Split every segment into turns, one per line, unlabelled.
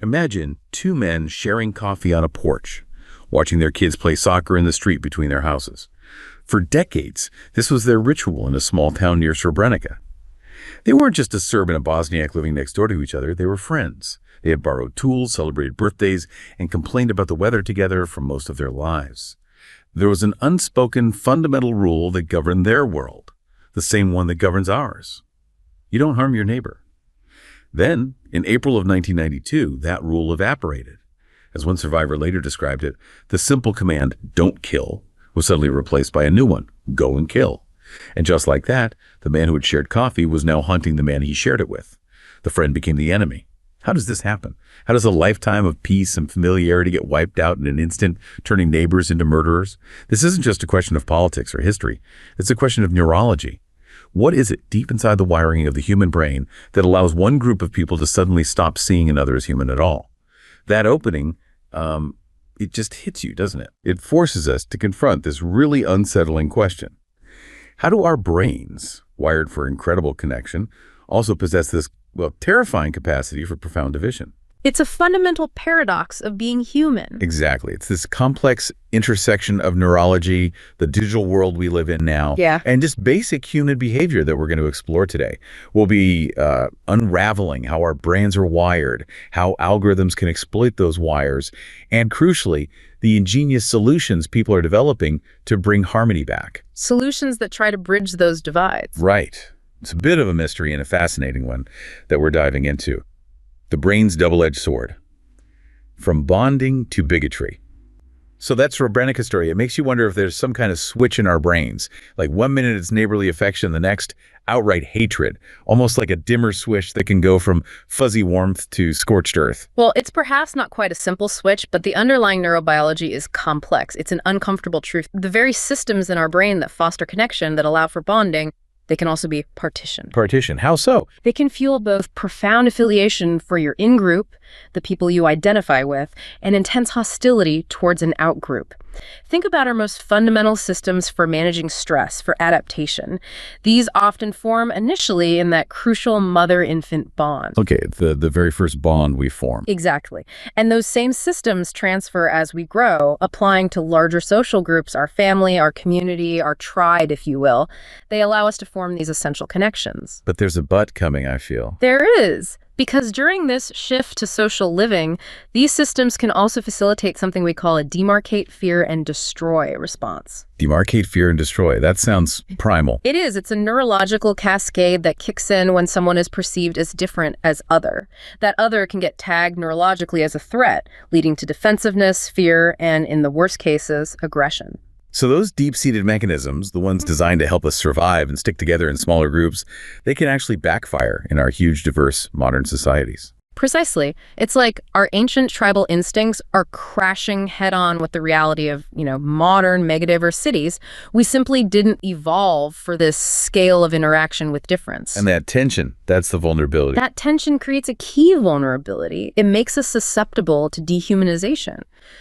Imagine two men sharing coffee on a porch, watching their kids play soccer in the street between their houses. For decades, this was their ritual in a small town near Srebrenica. They weren't just a Serb and a Bosniak living next door to each other, they were friends. They had borrowed tools, celebrated birthdays, and complained about the weather together for most of their lives. There was an unspoken fundamental rule that governed their world, the same one that governs ours. You don't harm your neighbor. Then, in April of 1992, that rule evaporated. As one survivor later described it, the simple command, "don't kill," was suddenly replaced by a new one, "go and kill." And just like that, the man who had shared coffee was now hunting the man he shared it with. The friend became the enemy. How does this happen? How does a lifetime of peace and familiarity get wiped out in an instant, turning neighbors into murderers? This isn't just a question of politics or history. It's a question of neurology. What is it deep inside the wiring of the human brain that allows one group of people to suddenly stop seeing another as human at all? That opening, it just hits you, doesn't it? It forces us to confront this really unsettling question. How do our brains, wired for incredible connection, also possess this, terrifying capacity for profound division?
It's a fundamental paradox of being human.
Exactly. It's this complex intersection of neurology, the digital world we live in now, and just basic human behavior that we're going to explore today. We'll be unraveling how our brains are wired, how algorithms can exploit those wires, and crucially, the ingenious solutions people are developing to bring harmony back.
Solutions that try to bridge those divides.
Right. It's a bit of a mystery and a fascinating one that we're diving into. The brain's double-edged sword. From bonding to bigotry. So that's Srebrenica's story. It makes you wonder if there's some kind of switch in our brains. Like one minute it's neighborly affection, the next outright hatred. Almost like a dimmer switch that can go from fuzzy warmth to scorched earth.
Well, it's perhaps not quite a simple switch, but the underlying neurobiology is complex. It's an uncomfortable truth. The very systems in our brain that foster connection, that allow for bonding, they can also be partitioned.
Partition. How so?
They can fuel both profound affiliation for your in-group, the people you identify with, and intense hostility towards an out-group. Think about our most fundamental systems for managing stress, for adaptation. These often form initially in that crucial mother-infant bond.
Okay, the very first bond we form.
Exactly. And those same systems transfer as we grow, applying to larger social groups, our family, our community, our tribe, if you will. They allow us to form these essential connections.
But there's a but coming, I feel.
There is. Because during this shift to social living, these systems can also facilitate something we call a demarcate, fear, and destroy response.
Demarcate, fear, and destroy. That sounds primal.
It is. It's a neurological cascade that kicks in when someone is perceived as different, as other. That other can get tagged neurologically as a threat, leading to defensiveness, fear, and in the worst cases, aggression.
So those deep-seated mechanisms, the ones designed to help us survive and stick together in smaller groups, they can actually backfire in our huge, diverse modern societies.
Precisely. It's like our ancient tribal instincts are crashing head-on with the reality of, modern megadiverse cities. We simply didn't evolve for this scale of interaction with difference.
And that tension, that's the vulnerability.
That tension creates a key vulnerability. It makes us susceptible to dehumanization.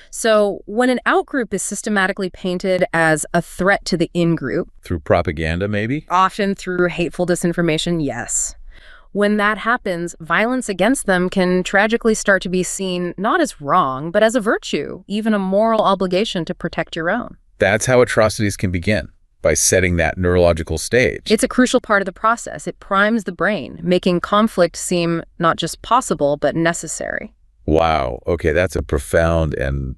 So when an out-group is systematically painted as a threat to the in-group—
through propaganda, maybe?
Often through hateful disinformation, yes. When that happens, violence against them can tragically start to be seen not as wrong, but as a virtue, even a moral obligation to protect your own.
That's how atrocities can begin, by setting that neurological stage.
It's a crucial part of the process. It primes the brain, making conflict seem not just possible, but necessary.
Wow. Okay, that's a profound and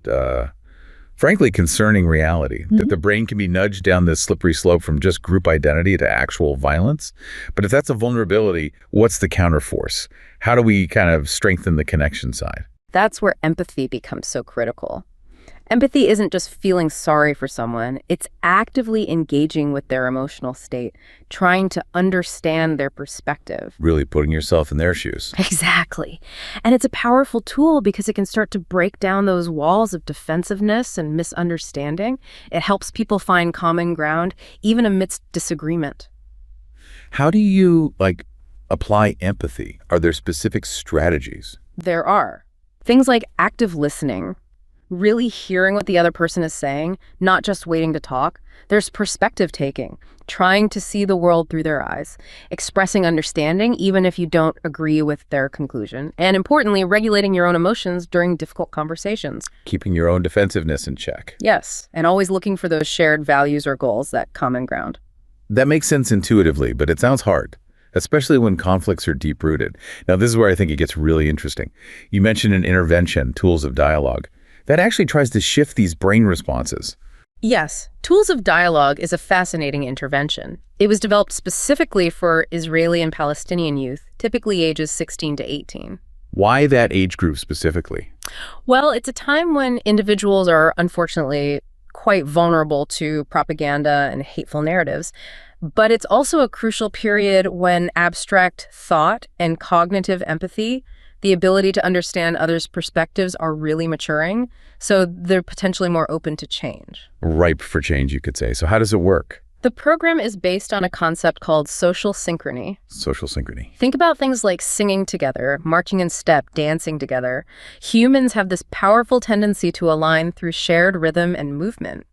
frankly concerning reality, that the brain can be nudged down this slippery slope from just group identity to actual violence. But if that's a vulnerability, what's the counterforce? How do we kind of strengthen the connection side?
That's where empathy becomes so critical. Empathy isn't just feeling sorry for someone, it's actively engaging with their emotional state, trying to understand their perspective.
Really putting yourself in their shoes.
Exactly. And it's a powerful tool because it can start to break down those walls of defensiveness and misunderstanding. It helps people find common ground, even amidst disagreement.
How do you, apply empathy? Are there specific strategies?
There are. Things like active listening, really hearing what the other person is saying, not just waiting to talk. There's perspective taking, trying to see the world through their eyes, expressing understanding even if you don't agree with their conclusion, and importantly, regulating your own emotions during difficult conversations.
Keeping your own defensiveness in check.
Yes, and always looking for those shared values or goals, that common ground.
That makes sense intuitively, but it sounds hard, especially when conflicts are deep-rooted. Now, this is where I think it gets really interesting. You mentioned an intervention, tools of dialogue. That actually tries to shift these brain responses.
Yes, Tools of Dialogue is a fascinating intervention. It was developed specifically for Israeli and Palestinian youth, typically ages 16 to 18.
Why that age group specifically?
Well, it's a time when individuals are unfortunately quite vulnerable to propaganda and hateful narratives. But it's also a crucial period when abstract thought and cognitive empathy, the ability to understand others' perspectives, are really maturing. So they're potentially more open to change.
Ripe for change, you could say. So how does it work?
The program is based on a concept called social synchrony.
Social synchrony.
Think about things like singing together, marching in step, dancing together. Humans have this powerful tendency to align through shared rhythm and movement.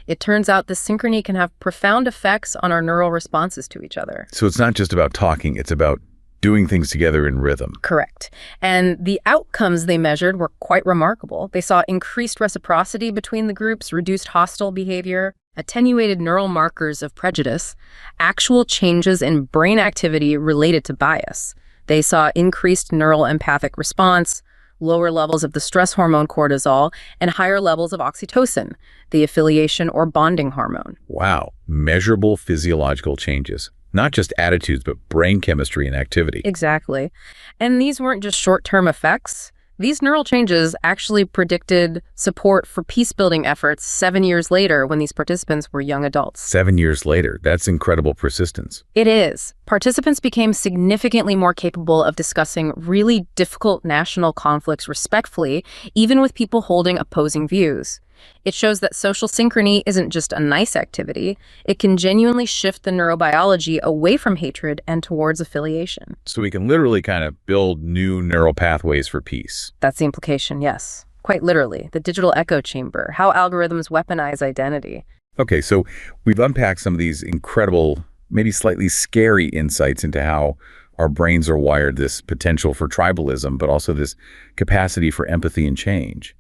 It turns out this synchrony can have profound effects on our neural responses to each other.
So it's not just about talking, it's about doing things together in rhythm.
Correct. And the outcomes they measured were quite remarkable. They saw increased reciprocity between the groups, reduced hostile behavior, attenuated neural markers of prejudice, actual changes in brain activity related to bias. They saw increased neural empathic response, lower levels of the stress hormone cortisol, and higher levels of oxytocin, the affiliation or bonding hormone.
Wow. Measurable physiological changes. Not just attitudes, but brain chemistry and activity.
Exactly. And these weren't just short-term effects. These neural changes actually predicted support for peace-building efforts 7 years later when these participants were young adults.
7 years later. That's incredible persistence.
It is. Participants became significantly more capable of discussing really difficult national conflicts respectfully, even with people holding opposing views. It shows that social synchrony isn't just a nice activity. It can genuinely shift the neurobiology away from hatred and towards affiliation.
So we can literally kind of build new neural pathways for peace.
That's the implication, yes. Quite literally. The digital echo chamber, how algorithms weaponize identity.
Okay, so we've unpacked some of these incredible, maybe slightly scary insights into how our brains are wired, this potential for tribalism, but also this capacity for empathy and change.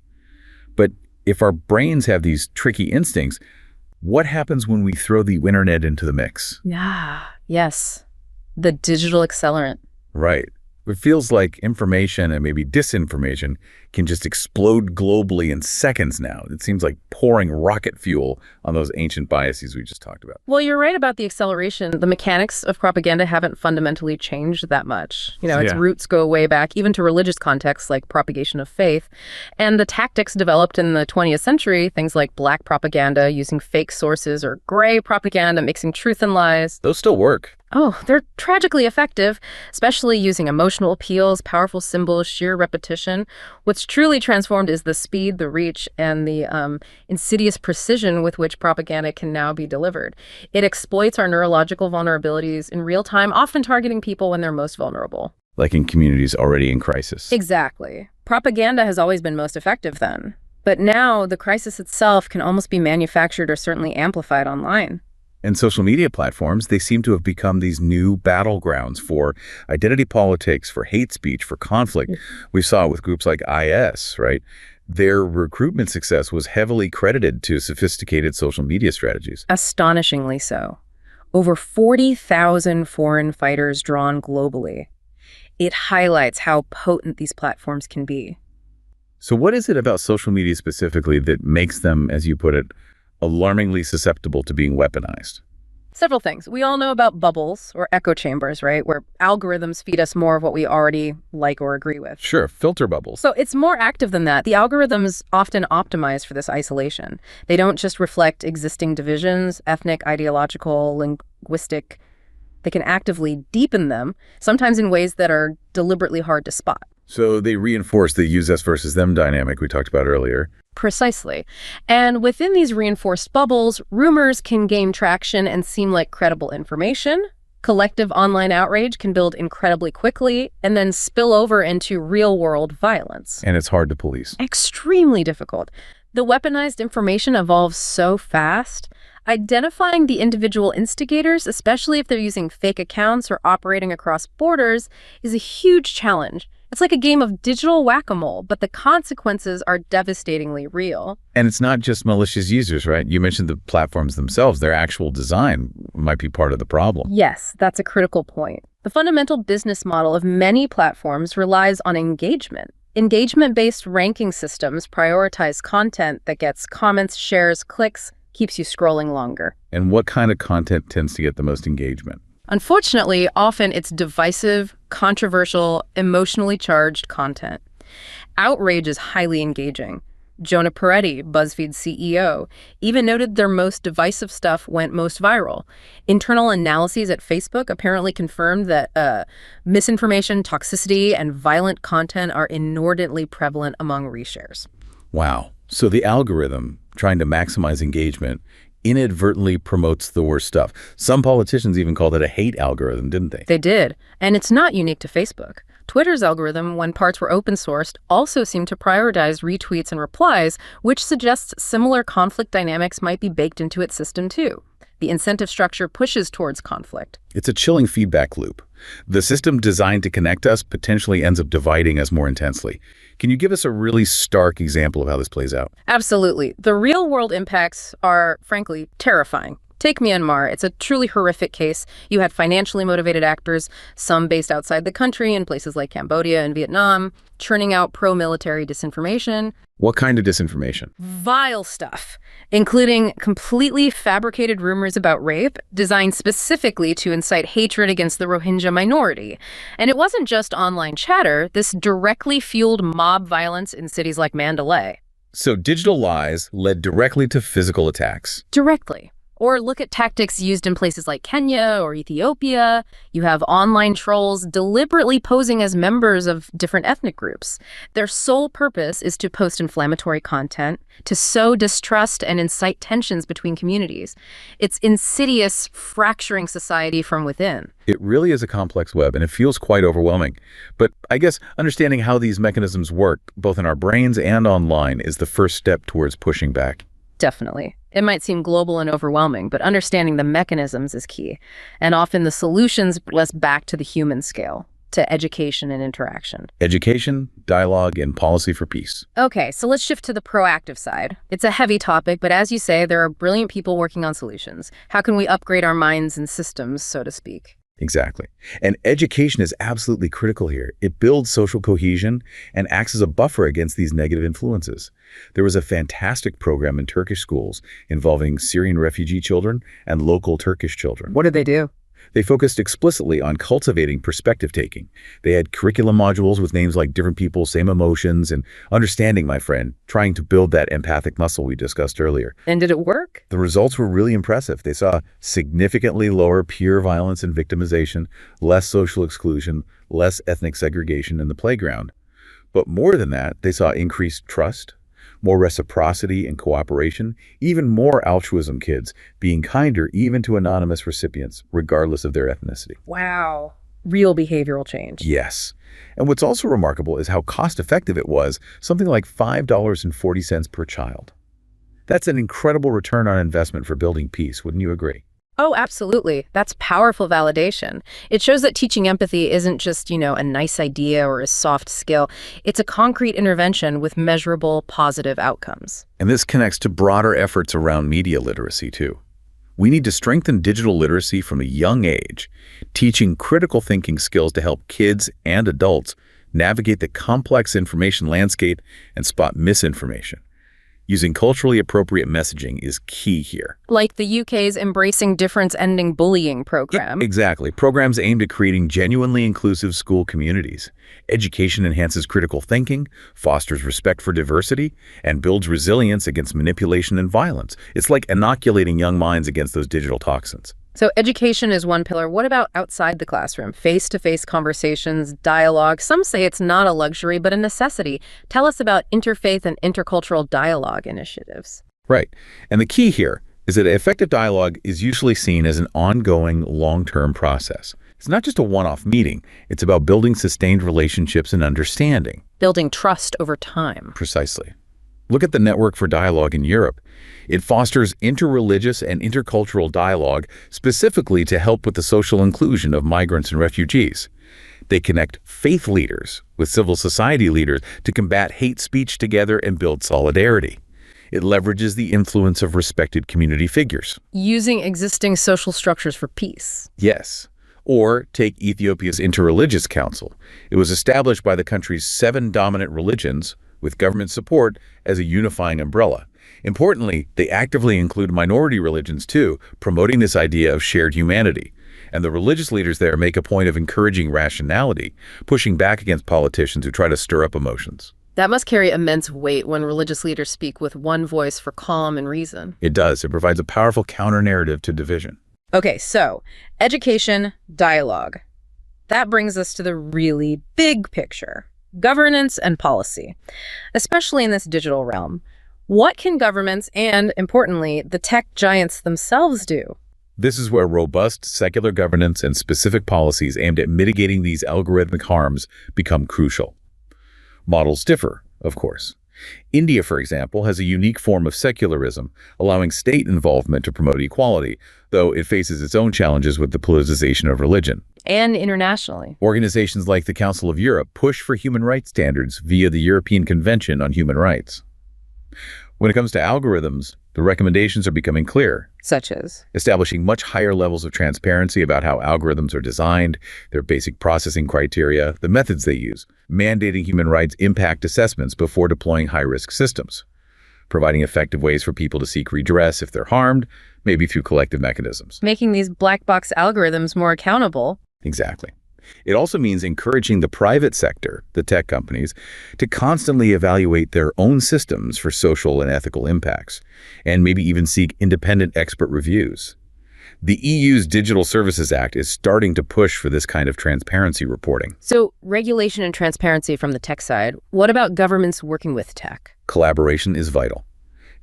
But if our brains have these tricky instincts, what happens when we throw the internet into the mix?
Yeah, yes. The digital accelerant.
Right. It feels like information and maybe disinformation can just explode globally in seconds now. It seems like pouring rocket fuel on those ancient biases we just talked about.
Well, you're right about the acceleration. The mechanics of propaganda haven't fundamentally changed that much. Its roots go way back, even to religious contexts like propagation of faith. And the tactics developed in the 20th century, things like black propaganda, using fake sources, or gray propaganda, mixing truth and lies.
Those still work.
Oh, they're tragically effective, especially using emotional appeals, powerful symbols, sheer repetition. What's truly transformed is the speed, the reach, and the insidious precision with which propaganda can now be delivered. It exploits our neurological vulnerabilities in real time, often targeting people when they're most vulnerable.
Like in communities already in crisis.
Exactly. Propaganda has always been most effective then. But now the crisis itself can almost be manufactured or certainly amplified online.
And social media platforms, they seem to have become these new battlegrounds for identity politics, for hate speech, for conflict. We saw it with groups like IS, right? Their recruitment success was heavily credited to sophisticated social media strategies.
Astonishingly so. Over 40,000 foreign fighters drawn globally. It highlights how potent these platforms can be.
So what is it about social media specifically that makes them, as you put it, alarmingly susceptible to being weaponized?
Several things. We all know about bubbles or echo chambers, right? Where algorithms feed us more of what we already like or agree with.
Sure, filter bubbles.
So it's more active than that. The algorithms often optimize for this isolation. They don't just reflect existing divisions, ethnic, ideological, linguistic. They can actively deepen them, sometimes in ways that are deliberately hard to spot.
So they reinforce the use us versus them dynamic we talked about earlier.
Precisely. And within these reinforced bubbles, rumors can gain traction and seem like credible information, Collective online outrage can build incredibly quickly and then spill over into real-world violence.
And it's hard to police.
Extremely difficult. The weaponized information evolves so fast. Identifying the individual instigators, especially if they're using fake accounts or operating across borders, is a huge challenge. It's like a game of digital whack-a-mole, but the consequences are devastatingly real.
And it's not just malicious users, right? You mentioned the platforms themselves. Their actual design might be part of the problem.
Yes, that's a critical point. The fundamental business model of many platforms relies on engagement. Engagement-based ranking systems prioritize content that gets comments, shares, clicks, keeps you scrolling longer.
And what kind of content tends to get the most engagement?
Unfortunately, often it's divisive, controversial, emotionally charged content. Outrage is highly engaging. Jonah Peretti, BuzzFeed's CEO, even noted their most divisive stuff went most viral. Internal analyses at Facebook apparently confirmed that misinformation, toxicity, and violent content are inordinately prevalent among reshares.
Wow. So the algorithm, trying to maximize engagement, inadvertently promotes the worst stuff. Some politicians even called it a hate algorithm, didn't they?
They did. And it's not unique to Facebook. Twitter's algorithm, when parts were open-sourced, also seemed to prioritize retweets and replies, which suggests similar conflict dynamics might be baked into its system too. The incentive structure pushes towards conflict.
It's a chilling feedback loop. The system designed to connect us potentially ends up dividing us more intensely. Can you give us a really stark example of how this plays out?
Absolutely. The real-world impacts are, frankly, terrifying. Take Myanmar. It's a truly horrific case. You had financially motivated actors, some based outside the country in places like Cambodia and Vietnam, churning out pro-military disinformation.
What kind of disinformation?
Vile stuff, including completely fabricated rumors about rape designed specifically to incite hatred against the Rohingya minority. And it wasn't just online chatter. This directly fueled mob violence in cities like Mandalay.
So digital lies led directly to physical attacks.
Directly. Or look at tactics used in places like Kenya or Ethiopia. You have online trolls deliberately posing as members of different ethnic groups. Their sole purpose is to post inflammatory content, to sow distrust and incite tensions between communities. It's insidious, fracturing society from within.
It really is a complex web, and it feels quite overwhelming. But I guess understanding how these mechanisms work, both in our brains and online, is the first step towards pushing back.
Definitely. It might seem global and overwhelming, but understanding the mechanisms is key. And often the solutions bring us back to the human scale, to education and interaction.
Education, dialogue, and policy for peace.
Okay, so let's shift to the proactive side. It's a heavy topic, but as you say, there are brilliant people working on solutions. How can we upgrade our minds and systems, so to speak?
Exactly. And education is absolutely critical here. It builds social cohesion and acts as a buffer against these negative influences. There was a fantastic program in Turkish schools involving Syrian refugee children and local Turkish children.
What did they do?
They focused explicitly on cultivating perspective-taking. They had curriculum modules with names like different people, same emotions, and understanding, my friend, trying to build that empathic muscle we discussed earlier.
And did it work?
The results were really impressive. They saw significantly lower peer violence and victimization, less social exclusion, less ethnic segregation in the playground. But more than that, they saw increased trust, more reciprocity and cooperation, even more altruism kids, being kinder even to anonymous recipients, regardless of their ethnicity.
Wow. Real behavioral change.
Yes. And what's also remarkable is how cost-effective it was, something like $5.40 per child. That's an incredible return on investment for building peace, wouldn't you agree?
Oh, absolutely. That's powerful validation. It shows that teaching empathy isn't just, a nice idea or a soft skill. It's a concrete intervention with measurable positive outcomes.
And this connects to broader efforts around media literacy, too. We need to strengthen digital literacy from a young age, teaching critical thinking skills to help kids and adults navigate the complex information landscape and spot misinformation. Using culturally appropriate messaging is key here.
Like the UK's Embracing Difference Ending Bullying program.
Exactly. Programs aimed at creating genuinely inclusive school communities. Education enhances critical thinking, fosters respect for diversity, and builds resilience against manipulation and violence. It's like inoculating young minds against those digital toxins.
So education is one pillar. What about outside the classroom? Face-to-face conversations, dialogue. Some say it's not a luxury, but a necessity. Tell us about interfaith and intercultural dialogue initiatives.
Right. And the key here is that effective dialogue is usually seen as an ongoing, long-term process. It's not just a one-off meeting. It's about building sustained relationships and understanding.
Building trust over time.
Precisely. Look at the Network for Dialogue in Europe. It fosters interreligious and intercultural dialogue specifically to help with the social inclusion of migrants and refugees. They connect faith leaders with civil society leaders to combat hate speech together and build solidarity. It leverages the influence of respected community figures.
Using existing social structures for peace.
Yes. Or take Ethiopia's Interreligious Council. It was established by the country's 7 dominant religions with government support as a unifying umbrella. Importantly, they actively include minority religions too, promoting this idea of shared humanity. And the religious leaders there make a point of encouraging rationality, pushing back against politicians who try to stir up emotions.
That must carry immense weight when religious leaders speak with one voice for calm and reason.
It does. It provides a powerful counter-narrative to division.
Okay, so education, dialogue. That brings us to the really big picture. Governance and policy, especially in this digital realm. What can governments and, importantly, the tech giants themselves do?
This is where robust secular governance and specific policies aimed at mitigating these algorithmic harms become crucial. Models differ, of course. India, for example, has a unique form of secularism, allowing state involvement to promote equality, though it faces its own challenges with the politicization of religion.
And internationally.
Organizations like the Council of Europe push for human rights standards via the European Convention on Human Rights. When it comes to algorithms, the recommendations are becoming clear.
Such as?
Establishing much higher levels of transparency about how algorithms are designed, their basic processing criteria, the methods they use, mandating human rights impact assessments before deploying high-risk systems, providing effective ways for people to seek redress if they're harmed, maybe through collective mechanisms.
Making these black box algorithms more accountable.
Exactly. It also means encouraging the private sector, the tech companies, to constantly evaluate their own systems for social and ethical impacts, and maybe even seek independent expert reviews. The EU's Digital Services Act is starting to push for this kind of transparency reporting.
So, regulation and transparency from the tech side. What about governments working with tech?
Collaboration is vital.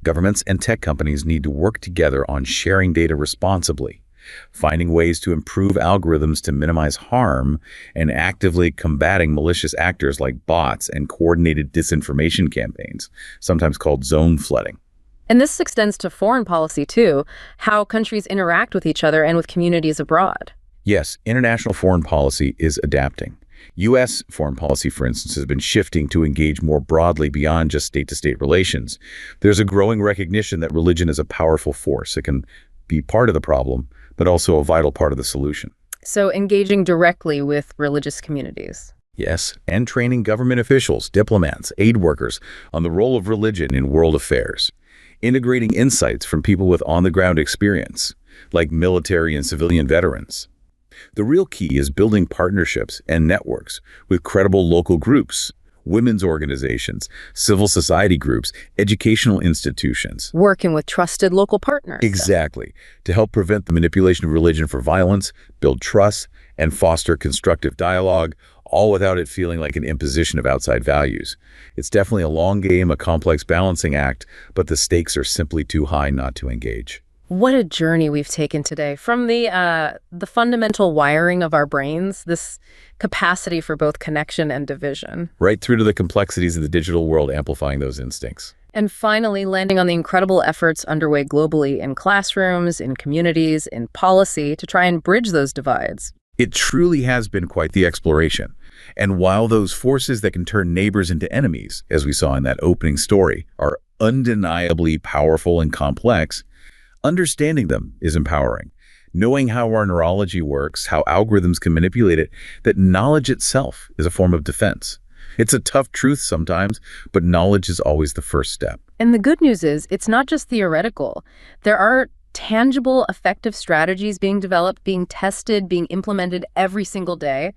Governments and tech companies need to work together on sharing data responsibly, finding ways to improve algorithms to minimize harm, and actively combating malicious actors like bots and coordinated disinformation campaigns, sometimes called zone flooding.
And this extends to foreign policy too, how countries interact with each other and with communities abroad.
Yes, international foreign policy is adapting. U.S. foreign policy, for instance, has been shifting to engage more broadly beyond just state-to-state relations. There's a growing recognition that religion is a powerful force. It can be part of the problem, but also a vital part of the solution.
So engaging directly with religious communities.
Yes, and training government officials, diplomats, aid workers on the role of religion in world affairs. Integrating insights from people with on-the-ground experience, like military and civilian veterans. The real key is building partnerships and networks with credible local groups, women's organizations, civil society groups, educational institutions.
Working with trusted local partners.
Exactly. To help prevent the manipulation of religion for violence, build trust, and foster constructive dialogue, all without it feeling like an imposition of outside values. It's definitely a long game, a complex balancing act, but the stakes are simply too high not to engage.
What a journey we've taken today. From the fundamental wiring of our brains, this capacity for both connection and division.
Right through to the complexities of the digital world amplifying those instincts.
And finally, landing on the incredible efforts underway globally in classrooms, in communities, in policy to try and bridge those divides.
It truly has been quite the exploration. And while those forces that can turn neighbors into enemies, as we saw in that opening story, are undeniably powerful and complex, understanding them is empowering. Knowing how our neurology works, how algorithms can manipulate it, that knowledge itself is a form of defense. It's a tough truth sometimes, but knowledge is always the first step.
And the good news is, it's not just theoretical. There are tangible, effective strategies being developed, being tested, being implemented every single day.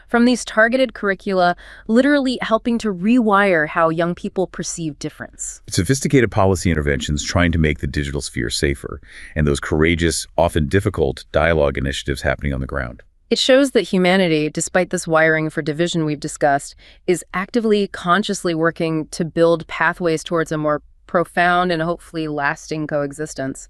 From these targeted curricula, literally helping to rewire how young people perceive difference.
Sophisticated policy interventions trying to make the digital sphere safer, and those courageous, often difficult dialogue initiatives happening on the ground.
It shows that humanity, despite this wiring for division we've discussed, is actively, consciously working to build pathways towards a more profound and hopefully lasting coexistence.